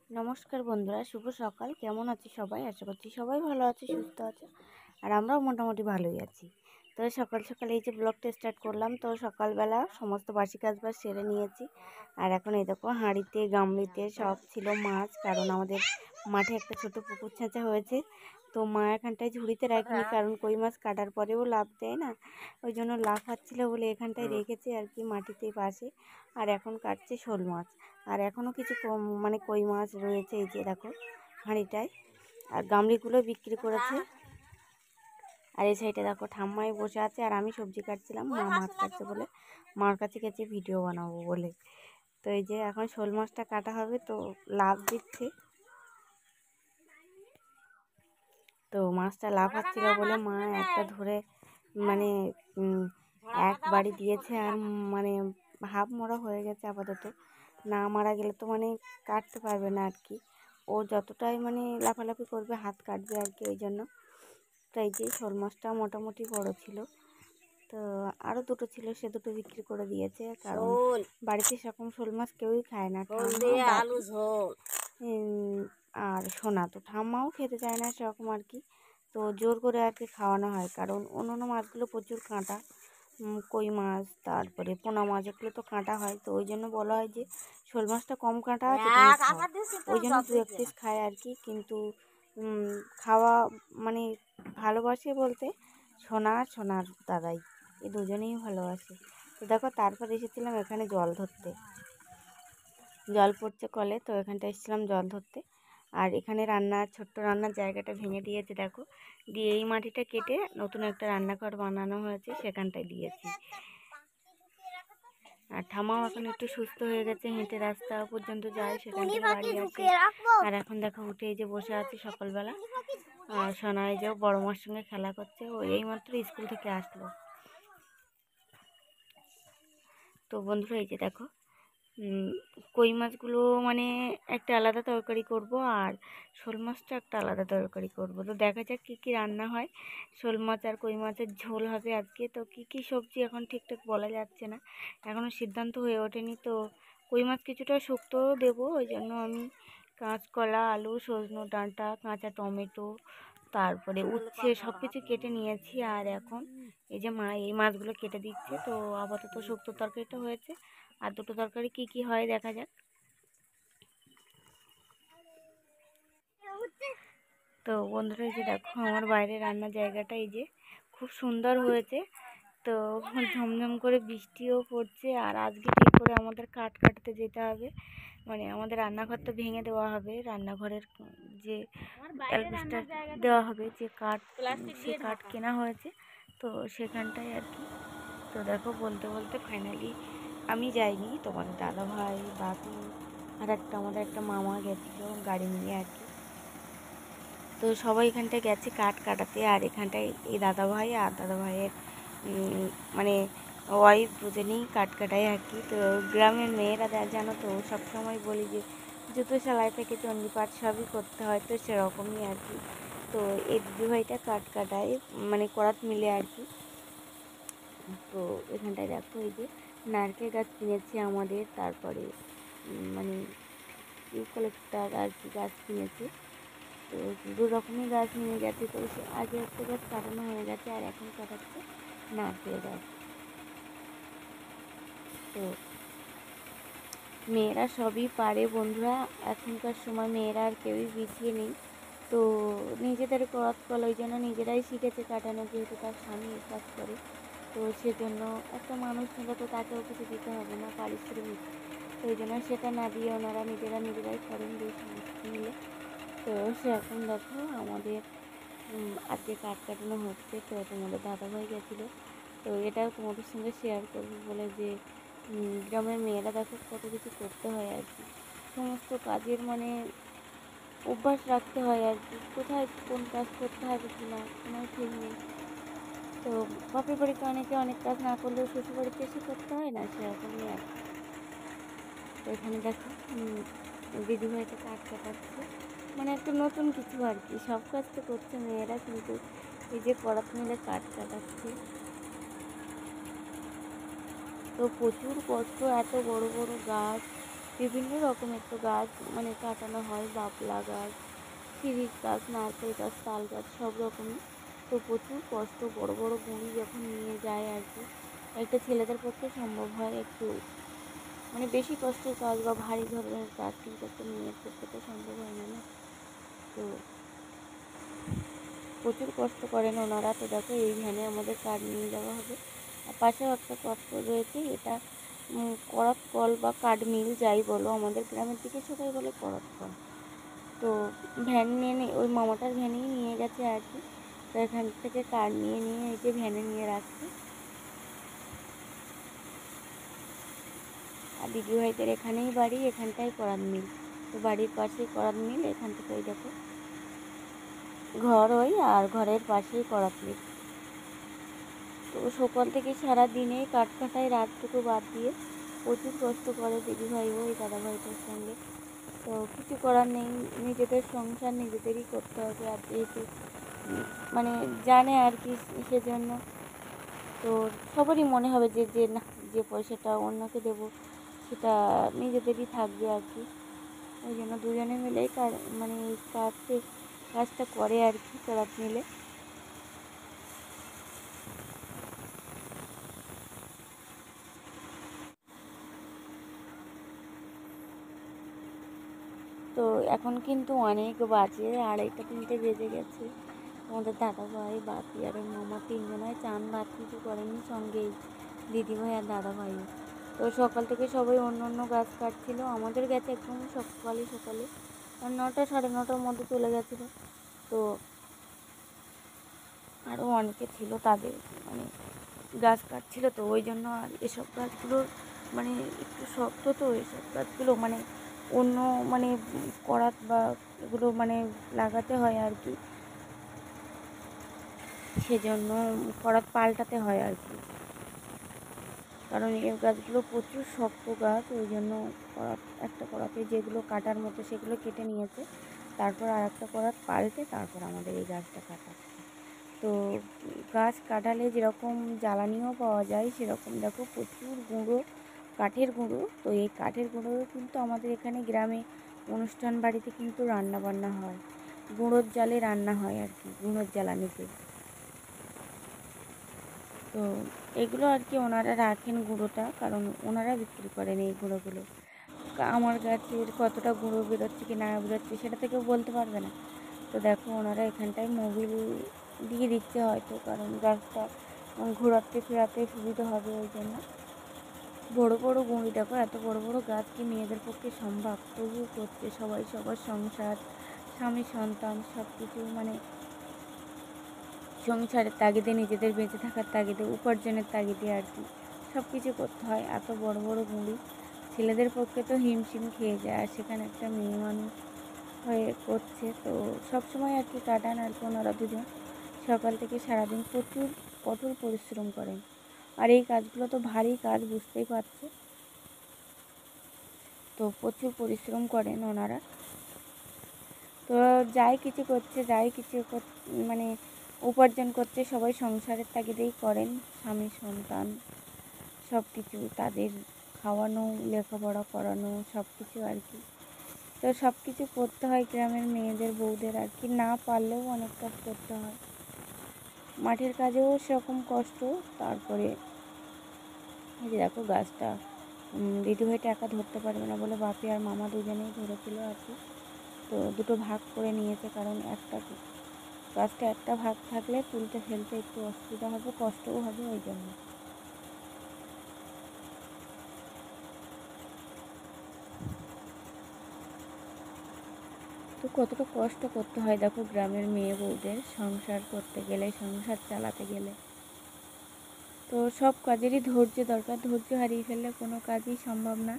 নমস্কার বন্ধুরা, শুভ সকাল। কেমন আছে সবাই? আশা করছি সবাই ভালো আছে, সুস্থ আছে, আর আমরাও মোটামুটি ভালোই আছি। তো সকাল সকাল এই যে ব্লগটা স্টার্ট করলাম। তো সকালবেলা সমস্ত বাসি কাজবাজ সেরে নিয়েছি, আর এখন এই দেখো হাঁড়িতে গামলিতে সব ছিল মাছ, কারণ আমাদের মাঠে একটা ছোট পুকুর ছেঁচা হয়েছে। তো মা এখানটায় ঝুড়িতে রাখিনি, কারণ কই মাছ কাটার পরেও লাভ দেয় না, ওই জন্য লাফাচ্ছিল বলে এখানটায় রেখেছে আর কি, মাটিতে পাশে। আর এখন কাটছে শোল মাছ, আর এখনও কিছু মানে কই মাছ রয়েছে, এই যে দেখো হাঁড়িটায়। আর গামলিগুলো বিক্রি করেছে। আর এই সাইডে দেখো ঠাম্মাই বসে আছে, আর আমি সবজি কাটছিলাম, মা মাছ কাটছে বলে মার কাছে গেছে ভিডিও বানাবো বলে। তো এই যে এখন শোল মাছটা কাটা হবে, তো লাভ দিচ্ছে। তো মাছটা লাফাচ্ছিল বলে মা একটা ধরে মানে এক বাড়ি দিয়েছে, আর মানে হাফ মরা হয়ে গেছে আপাতত। না মারা গেলে তো মানে কাটতে পারবে না আর কি, ও যতটাই মানে লাফালাফি করবে হাত কাটবে আর কি, ওই জন্য। তো এই যে শোল মাছটা মোটামুটি বড় ছিল, তো আরও দুটো ছিল, সে দুটো বিক্রি করে দিয়েছে, কারণ বাড়িতে সেরকম শোল মাছ কেউই খায় না। আলু ঝোল আর সোনা তো ঠাম্মাও খেতে চায় না সেরকম আর কি, তো জোর করে আর কি খাওয়ানো হয়, কারণ অন্য মাছগুলো প্রচুর কাঁটা, কই মাছ তারপরে পোনা মাছ এগুলো তো কাঁটা হয়, তো ওই জন্য বলা হয় যে শোল মাছটা কম কাঁটা আছে, ওই জন্য 2-1 পিস খায় আর কি। কিন্তু খাওয়া মানে ভালোবাসে বলতে সোনার দাদাই, এই দুজনেই ভালোবাসে। তো দেখো তারপর এসেছিলাম এখানে জল ধরতে, জল পড়ছে কলে, তো এখানটা এসেছিলাম জল ধরতে। আর এখানে ছোট্ট রান্নার জায়গাটা ভেঙে দিয়েছে দেখো, দিয়ে এই মাটিটা কেটে নতুন একটা রান্নাঘর বানানো হয়েছে, সেখানটায় দিয়েছি। আর ঠাম্মাও এখন একটু সুস্থ হয়ে গেছে, হেঁটে রাস্তা পর্যন্ত যায়, সেখান থেকে বাড়ি আসে। আর এখন দেখো উঠে এই যে বসে আছে সকালবেলা, আর সোনাই যে বড় মার সঙ্গে খেলা করছে, ও এইমাত্র স্কুল থেকে আসলো। তো বন্ধুরা এই যে দেখো কই মাছগুলো মানে একটা আলাদা তরকারি করব, আর শোল মাছটা একটা আলাদা তরকারি করব। তো দেখা যাক কী কী রান্না হয়। শোল মাছ আর কই মাছের ঝোল হবে আজকে। তো কী কী সবজি এখন ঠিকঠাক বলা যাচ্ছে না, এখনও সিদ্ধান্ত হয়ে ওঠেনি। তো কই মাছ কিছুটা শুক্তো দেবো, ওই জন্য আমি কাঁচকলা, আলু, সজনে ডাঁটা, কাঁচা টমেটো, তারপরে উচ্ছে সব কিছু কেটে নিয়েছি। আর এখন এই যে মা এই মাছগুলো কেটে দিচ্ছে। তো আপাতত শুক্তো তরকারিটা হয়েছে, আর দুটো তরকারি কি কি হয় দেখা যাক। তো বন্ধুরা এই যে দেখো আমার বাইরে রান্নার জায়গাটা এই যে খুব সুন্দর হয়েছে। তো ঝমঝম করে বৃষ্টিও পড়ছে, আর আজকে ঠিক করে আমাদের কাঠ কাটতে যেতে হবে, মানে আমাদের রান্নাঘরটা ভেঙে দেওয়া হবে, রান্নাঘরের যে অ্যালবেস্টার দেওয়া হবে, যে কাঠ, সে কাঠ কেনা হয়েছে, তো সেখানটায় আর কি। তো দেখো বলতে বলতে ফাইনালি আমি যাইনি, তোমাদের দাদা ভাই, বাপি, আর আমাদের একটা মামা গেছিলো গাড়ি নিয়ে আর কি। তো সবাই এখানটায় গেছে কাঠ কাটাতে, আর এখানটায় এই দাদা ভাই আর দাদা ভাইয়ের মানে ওয়াইফ দুজনেই কাঠ কাটায় আর কি। তো গ্রামের মেয়েরা জানো তো, সবসময় বলি যে জুতো সেলাই থেকে চণ্ডীপাঠ সবই করতে হয়, তো সেরকমই আর কি। তো এই দিদিভাইটা কাঠ কাটায় মানে করাত মিলে আর কি। তো এখানটায় দেখো এই যে নারকেল গাছ কিনেছে আমাদের, তারপরে মানে ইউক্যালিপটাস আর কি গাছ কিনেছে। তো 2 রকমের গাছ নিয়ে গেছে। তো আগে একটা গাছ কাটানো হয়ে গেছে, আর এখন কাটাচ্ছে নারকেল গাছ। তো মেয়েরা সবই পারে বন্ধুরা, এখনকার সময় মেয়েরা আর কেউই পিছিয়ে নেই। তো নিজেদের করাত কল ওই জন্য নিজেরাই শিখেছে কাটানো, যেহেতু তার স্বামী কাজ করে, তো সেজন্য একটা মানুষ নিলে তো তাকেও কিছু দিতে হবে না পারিশ্রমিক, তো ওই জন্য সেটা না দিয়ে ওনারা নিজেরাই করেন বেশ মিলে। তো সেরকম দেখো আমাদের আজকে কাঠ কাটানো হচ্ছে। তো তোমাদের দাদাভাই গেছিলো, তো এটাও তোমাদের সঙ্গে শেয়ার করবো বলে যে গ্রামের মেয়েরা দেখো কত কিছু করতে হয় আর কি, সমস্ত কাজের মানে অভ্যাস রাখতে হয় আর কি, কোথায় কোন কাজ করতে হবে কি না কোনো ঠিক নেই। তো বাপের বাড়িতে অনেকে অনেক কাজ না করলেও শ্বশুর বাড়িতে এসে করতে হয় না, সেরকমই আর কি। তো এখানে দেখো দিদিভাইটা কাঠ কাটাচ্ছে, মানে একটা নতুন কিছু আর কি, সব কাজ তো করছে মেয়েরা, কিন্তু এই যে করাত মিলে কাঠ কাটাচ্ছে। তো প্রচুর কষ্ট, এত বড় বড় গাছ, বিভিন্ন রকমের তো গাছ মানে কাটানো হয়, বাবলা গাছ, শিরীষ গাছ, নারকেল গাছ, তাল গাছ, সব রকমই। তো প্রচুর কষ্ট, বড় বড় গুঁড়ি যখন নিয়ে যায় আর কি, একটা ছেলেদের পক্ষে সম্ভব হয় একটু মানে বেশি কষ্টের কাজ বা ভারী ধরনের কাজ, কিন্তু একটা মেয়ের পক্ষে তো সম্ভব হয় না না। তো প্রচুর কষ্ট করেন ওনারা। তো দেখো এই ভ্যানে আমাদের কাঠ নিয়ে যাওয়া হবে। আর পাশেও একটা কট রয়েছে, এটা করাত কল বা কাঠ মিল যাই বলো, আমাদের গ্রামের দিকে সবাই বলে করাত কল। তো ভ্যান নিয়ে ওই মামাটার ভ্যানেই নিয়ে গেছে আর কি। তো এখান থেকে কাঠ নিয়ে নিয়ে এই যে ভ্যানে নিয়ে রাখছে। আর দিদিভাইদের এখানেই বাড়ি, এখানটাই করাত মিল। তো বাড়ির পাশেই করাত মিল, এখান থেকে ওই দেখো ঘর ওই, আর ঘরের পাশেই করাত মিল। তো সকাল থেকে সারা দিনেই কাঠ কাটায়, রাতটুকু বাদ দিয়ে প্রচুর কষ্ট করে দিদিভাইও এই দাদাভাইটার সঙ্গে। তো কিছু করার নেই, নিজেদের সংসার নিজেদেরই করতে হবে। আর যেহেতু মানে জানে আর কি, সেজন্য তো সবারই মনে হবে যে যে না, যে পয়সাটা অন্যকে দেবো সেটা নিজেদেরই থাকবে আর কি। ওই জন্য দুজনে মিলেই মানে এই কাজটা করে আর কি, করাত মিলে। তো এখন কিন্তু অনেক বাজে, 2:30-3টে বেজে গেছে। আমাদের দাদাভাই, বাপি আর ওর মামা তিনজনায় চান ভাত কিছু করেনি, সঙ্গেই দিদিভাই আর দাদাভাইও। তো সকাল থেকে সবাই অন্য অন্য গাছ কাটছিল, আমাদের গেছে একদম সকালে সকালে, আর 9টা 9:30টার মধ্যে চলে গেছিলো। তো আরও অনেকে ছিল, তাদের মানে গাছ কাটছিল। তো ওই জন্য আর এসব গাছগুলোর মানে একটু শক্ত, তো এসব গাছগুলো মানে অন্য মানে করাত বা এগুলো মানে লাগাতে হয় আর কি, সেজন্য করাত পাল্টাতে হয় আর কি। কারণ এই গাছগুলো প্রচুর শক্ত গাছ, ওই জন্য একটা করাতে যেগুলো কাটার মতো সেগুলো কেটে নিয়েছে, তারপর আর একটা করাত পাল্টে তারপর আমাদের এই গাছটা কাটাচ্ছে। তো গাছ কাটালে যেরকম জ্বালানিও পাওয়া যায়, সেরকম দেখো প্রচুর গুঁড়ো, কাঠের গুঁড়ো। তো এই কাঠের গুঁড়ো কিন্তু আমাদের এখানে গ্রামে অনুষ্ঠান বাড়িতে কিন্তু রান্না বান্না হয়, গুঁড়োর জালে রান্না হয় আর কি, গুঁড়োর জ্বালানিতে। তো এগুলো আর কি ওনারা রাখেন গুঁড়োটা, কারণ ওনারা বিক্রি করেন এই গুঁড়োগুলো। আমার গাছের কতটা গুঁড়ো বেরোচ্ছে কি না বেরোচ্ছে সেটা থেকেও বলতে পারবে না। তো দেখো ওনারা এখানটায় মোবিল দিয়ে দিচ্ছে হয়তো, কারণ গাছটা ঘোরাতে ফেরাতে সুবিধা হবে ওই জন্য। বড় বড় গুঁড়ি দেখো, এত বড় বড় গাছ কি মেয়েদের পক্ষে সম্ভব, তবুও করছে সবাই, সবার সংসার, স্বামী সন্তান সব কিছু মানে সংসারের তাগিদে, নিজেদের বেঁচে থাকার তাগিদে, উপার্জনের তাগিদে আর কি সব কিছু করতে হয়। এত বড় বড় গুঁড়ি ছেলেদের পক্ষে তো হিমশিম খেয়ে যায়, আর সেখানে একটা মেয়ে মানুষ হয়ে করছে। তো সবসময় আর কি কাটান আর কি ওনারা দুজন, সকাল থেকে সারাদিন প্রচুর কঠোর পরিশ্রম করেন। আর এই কাজগুলো তো ভারী কাজ, বুঝতেই পারছে। তো প্রচুর পরিশ্রম করেন ওনারা। তো যাই কিছু করছে, যাই কিছু মানে উপার্জন করছে, সবাই সংসারের তাগিদেই করেন, স্বামী সন্তান সব কিছু, তাদের খাওয়ানো, লেখাপড়া করানো সব কিছু আর কি। তো সব কিছু করতে হয় গ্রামের মেয়েদের, বউদের আর কি, না পারলেও অনেক কাজ করতে হয়। মাঠের কাজেও সেরকম কষ্ট। তারপরে এই যে দেখো গাছটা দিদিভাইটা একা ধরতে পারবে না বলে বাপি আর মামা দুজনেই ধরেছিল আর কি। তো দুটো ভাগ করে নিয়েছে, কারণ গাছটা একটা ভাগ থাকলে তুলতে ফেলতে একটু অসুবিধা হবে, কষ্টও হবে, ওই জন্য। তো কতটা কষ্ট করতে হয় দেখো গ্রামের মেয়ে বউদের, সংসার করতে গেলে, সংসার চালাতে গেলে। তো সব কাজেরই ধৈর্য দরকার, ধৈর্য হারিয়ে ফেললে কোনো কাজই সম্ভব না।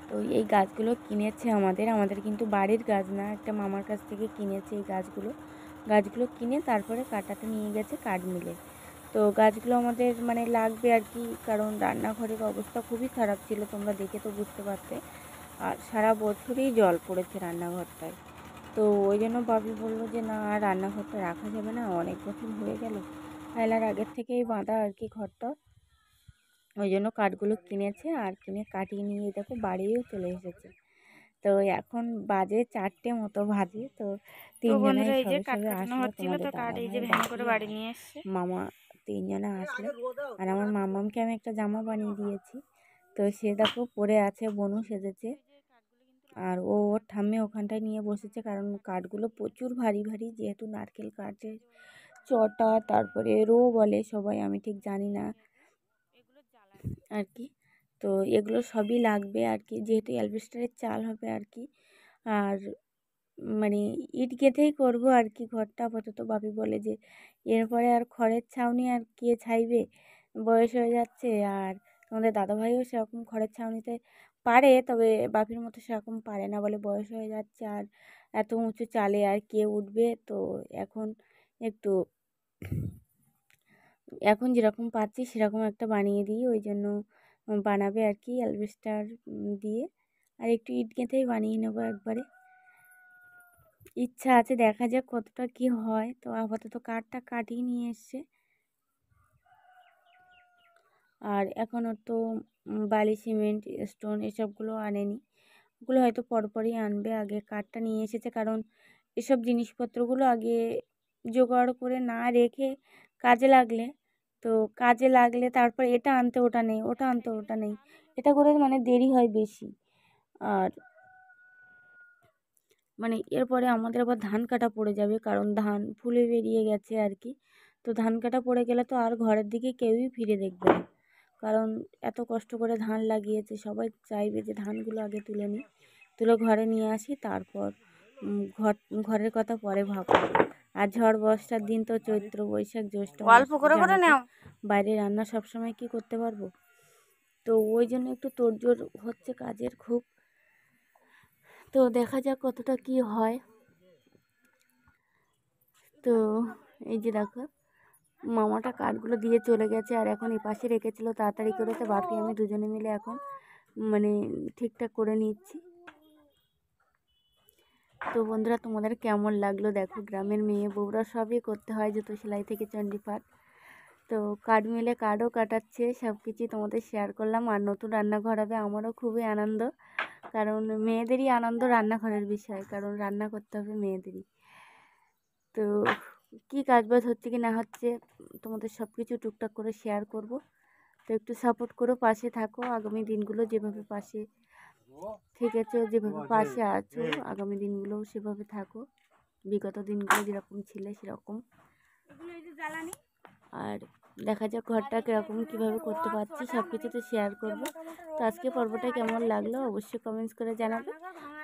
তো এই গাছগুলো কিনেছে আমাদের কিন্তু বাড়ির গাছ না, একটা মামার কাছ থেকে কিনেছে এই গাছগুলো কিনে তারপরে কাটাতে নিয়ে গেছে কাঠ মিলে। তো গাছগুলো আমাদের মানে লাগবে আর কি, কারণ রান্নাঘরের অবস্থা খুবই খারাপ ছিল, তোমরা দেখে তো বুঝতে পারতে। আর সারা বছরই জল পড়েছে রান্নাঘরটায়। তো ওই জন্য বাবি বললো যে না আর রান্নাঘরটা রাখা যাবে না, অনেক বছর হয়ে গেল, আয়লার আগের থেকেই বাঁধা আর কি ঘরটা। ওই জন্য কাঠগুলো কিনেছে আর কিনে কাটিয়ে নিয়ে দেখো বাড়িও চলে এসেছে। তো এখন বাজে 4টে মতো বাজে। তো তিনজনে সবে সবে আসলো, তোমাদের দাদাভাই, বাড়ি নিয়ে এসছে, মামা, তিনজনে আসলো। আর আমার মামামকে আমি একটা জামা বানিয়ে দিয়েছি, তো সে দেখো পরে আছে, বনু সেজেছে। আর ওর ঠাম্মি ওখানটায় নিয়ে বসেছে, কারণ কাঠগুলো প্রচুর ভারী ভারী, যেহেতু নারকেল কাঠের চটা, তারপরে রো বলে সবাই, আমি ঠিক জানি না আর কি। তো এগুলো সবই লাগবে আর কি, যেহেতু অ্যালবেস্টারের চাল হবে আর কি। আর মানে ইট গেঁথেই করবো আর কি ঘরটা আপাতত। বাপি বলে যে এরপরে আর খড়ের ছাউনি আর কে ছাইবে, বয়স হয়ে যাচ্ছে। আর তোমাদের দাদাভাইও সেরকম খড়ের ছাউনিতে পারে, তবে বাপির মতো সেরকম পারে না, বলে বয়স হয়ে যাচ্ছে আর এত উঁচু চালে আর কে উঠবে। তো এখন একটু এখন যেরকম পাচ্ছি সেরকম একটা বানিয়ে দিই, ওই জন্য বানাবে আর কি অ্যালবেস্টার দিয়ে। আর একটু ইট গেঁথেই বানিয়ে নেবো একবারে, ইচ্ছা আছে, দেখা যাক কতটা কি হয়। তো আপাতত কাঠটা কাটিয়ে নিয়ে এসছে। আর এখনও তো বালি, সিমেন্ট, স্টোন এসবগুলো আনেনি, ওগুলো হয়তো পরপরই আনবে। আগে কাঠটা নিয়ে এসেছে, কারণ এসব জিনিসপত্রগুলো আগে জোগাড় করে না রেখে কাজে লাগলে তারপর এটা আনতে ওটা নেই, ওটা আনতে ওটা নেই, এটা করে মানে দেরি হয় বেশি। আর মানে এরপরে আমাদের আবার ধান কাটা পড়ে যাবে, কারণ ধান ফুলে বেরিয়ে গেছে আর কি। তো ধান কাটা পড়ে গেলে তো আর ঘরের দিকে কেউই ফিরে দেখবে না, কারণ এত কষ্ট করে ধান লাগিয়েছে, সবাই চাইবে যে ধানগুলো আগে তুলে ঘরে নিয়ে আসি, তারপর ঘরের কথা পরে ভাবো। আর ঝড় বর্ষার দিন তো চৈত্র, বৈশাখ, জ্যৈষ্ঠ মাস, বাইরে রান্না সবসময় কি করতে পারবো। তো ওই জন্য একটু তোড়জোড় হচ্ছে কাজের খুব। তো দেখা যাক কতটা কি হয়। তো এই যে দেখো মামাটা কাঠগুলো দিয়ে চলে গেছে, আর এখন এই পাশে রেখেছিল, তাড়াতাড়ি করেছে বাপি আমি দুজনে মিলে এখন মানে ঠিকঠাক করে নিচ্ছি। তো বন্ধুরা, তোমাদের কেমন লাগলো দেখো, গ্রামের মেয়ে বউরা সবই করতে হয়, জুতো সেলাই থেকে চণ্ডীপাঠ। তো কাঠ মিলে কাঠও কাটাচ্ছে, সব কিছুই তোমাদের শেয়ার করলাম। আর নতুন রান্নাঘর হবে, আমারও খুবই আনন্দ, কারণ মেয়েদেরই আনন্দ রান্নাঘরের বিষয়, কারণ রান্না করতে হবে মেয়েদেরই। তো কী কাজবাজ হচ্ছে কি না হচ্ছে তোমাদের সব কিছু টুকটাক করে শেয়ার করব। তো একটু সাপোর্ট করো, পাশে থাকো, আগামী দিনগুলো যেভাবে পাশে থেকেছো, যেভাবে পাশে আছো, আগামী দিনগুলোও সেভাবে থাকো, বিগত দিনগুলো যেরকম ছিলে সেরকম। আর দেখা যাক ঘরটা কীরকম কীভাবে করতে পারছি, সব কিছু তো শেয়ার করবো। তো আজকে পর্বটা কেমন লাগলো অবশ্যই কমেন্টস করে জানাবে,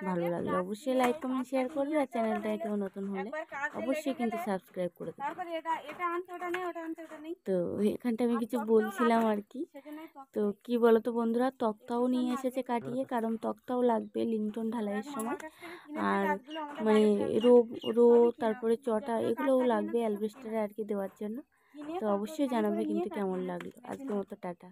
ভালো লাগলে অবশ্যই লাইক কমেন্ট শেয়ার করবে। আর চ্যানেলটা কেউ নতুন হলে অবশ্যই কিন্তু সাবস্ক্রাইব করে দেবে। তো এখানটা আমি কিছু বলছিলাম আর কি। তো কি বলো তো বন্ধুরা, তক্তাও নিয়ে এসেছে কাটিয়ে, কারণ তক্তাও লাগবে লিন্টন ঢালাইয়ের সময়। আর মানে রো তারপরে চটা এগুলোও লাগবে অ্যালবেস্টারে আর কি দেওয়ার জন্য। তো অবশ্যই জানাবে কিন্তু কেমন লাগলো। আজকের মতো টাটা।